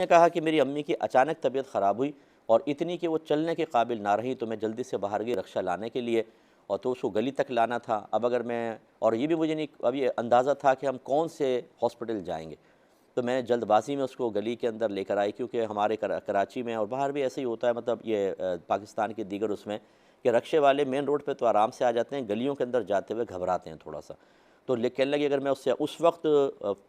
ने कहा कि मेरी अम्मी की अचानक तबीयत ख़राब हुई और इतनी कि वो चलने के काबिल ना रही, तो मैं जल्दी से बाहर गई रक्षा लाने के लिए, और तो उसको गली तक लाना था। अब अगर मैं, और ये भी मुझे नहीं अभी अंदाज़ा था कि हम कौन से हॉस्पिटल जाएंगे, तो मैं जल्दबाजी में उसको गली के अंदर लेकर आई, क्योंकि हमारे कराची में और बाहर भी ऐसे ही होता है, मतलब ये पाकिस्तान के दीगर उसमें, कि रक्शे वाले मेन रोड पे तो आराम से आ जाते हैं, गलियों के अंदर जाते हुए घबराते हैं थोड़ा सा। तो कहने लगी अगर मैं उससे उस वक्त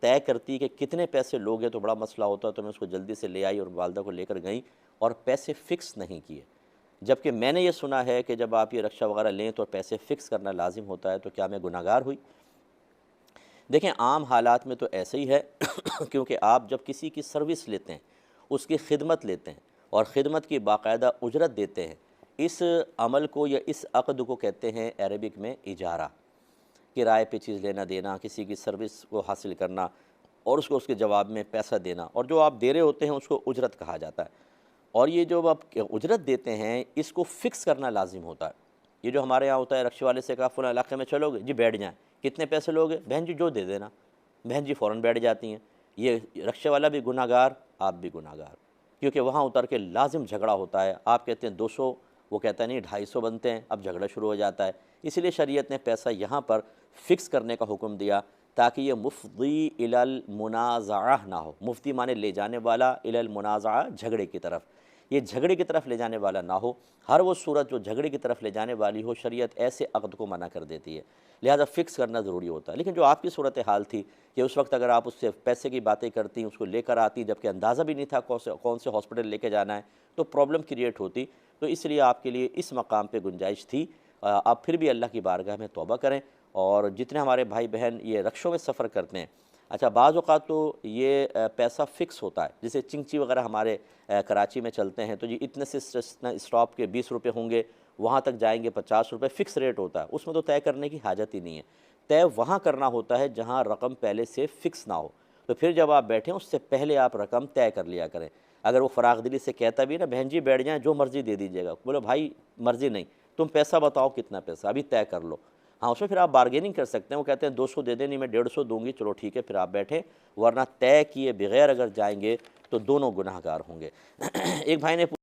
तय करती कि कितने पैसे लोगे तो बड़ा मसला होता, तो मैं उसको जल्दी से ले आई और वालदा को लेकर गई, और पैसे फ़िक्स नहीं किए। जबकि मैंने ये सुना है कि जब आप ये रक्षा वगैरह लें तो पैसे फ़िक्स करना लाजिम होता है। तो क्या मैं गुनाहगार हुई? देखें, आम हालात में तो ऐसे ही है क्योंकि आप जब किसी की सर्विस लेते हैं, उसकी खिदमत लेते हैं और ख़िदमत की बाकायदा उजरत देते हैं, इस अमल को या इस अक़द को कहते हैं अरबिक में इजारा। किराए पे चीज़ लेना देना, किसी की सर्विस को हासिल करना और उसको उसके जवाब में पैसा देना, और जो आप दे रहे होते हैं उसको उजरत कहा जाता है। और ये जो आप उजरत देते हैं, इसको फ़िक्स करना लाजिम होता है। ये जो हमारे यहाँ होता है, रक्शे वाले से कहा फ़लाँ इलाके में चलोगे जी, बैठ जाएँ, कितने पैसे लोगे? बहन जी जो दे देना। बहन जी फ़ौरन बैठ जाती हैं। ये रक्शे वाला भी गुनाहगार, आप भी गुनाहगार, क्योंकि वहाँ उतर के लाजिम झगड़ा होता है। आप कहते हैं 200, वो कहता है नहीं 250 बनते हैं, अब झगड़ा शुरू हो जाता है। इसलिए शरीयत ने पैसा यहाँ पर फ़िक्स करने का हुक्म दिया, ताकि ये मुफ़दी इलल मुनाज़अह ना हो। मुफ्ती माने ले जाने वाला, इलल मुनाज़अह झगड़े की तरफ, ये झगड़े की तरफ ले जाने वाला ना हो। हर वो सूरत जो झगड़े की तरफ ले जाने वाली हो, शरीयत ऐसे अक़द को मना कर देती है। लिहाजा फ़िक्स करना ज़रूरी होता है। लेकिन जो आपकी सूरत हाल थी कि उस वक्त अगर आप उससे पैसे की बातें करती, उसको लेकर आती, जबकि अंदाज़ा भी नहीं था कौन से हॉस्पिटल लेके जाना है, तो प्रॉब्लम क्रिएट होती। तो इसलिए आपके लिए इस मकाम पे गुंजाइश थी। आप फिर भी अल्लाह की बारगाह में तौबा करें। और जितने हमारे भाई बहन ये रक्षों में सफ़र करते हैं, अच्छा बाज़ औक़ात तो ये पैसा फ़िक्स होता है, जैसे चिंगची वगैरह हमारे कराची में चलते हैं, तो जी इतने से स्टॉप के 20 रुपये होंगे, वहाँ तक जाएंगे 50 रुपये, फ़िक्स रेट होता है। उसमें तो तय करने की हाजत ही नहीं है। तय वहाँ करना होता है जहाँ रकम पहले से फ़िक्स ना हो। तो फिर जब आप बैठें, उससे पहले आप रकम तय कर लिया करें। अगर वो फ़राग़ दिली से कहता भी ना, बहन जी बैठ जाएँ, जो मर्ज़ी दे दीजिएगा, बोलो भाई मर्ज़ी नहीं, तुम पैसा बताओ कितना पैसा अभी तय कर लो। हाँ, उसमें फिर आप बार्गेनिंग कर सकते हैं। वो कहते हैं 200 दे दें, नहीं मैं 150 दूँगी, चलो ठीक है, फिर आप बैठें। वरना तय किए बगैर अगर जाएँगे तो दोनों गुनाहगार होंगे। एक भाई ने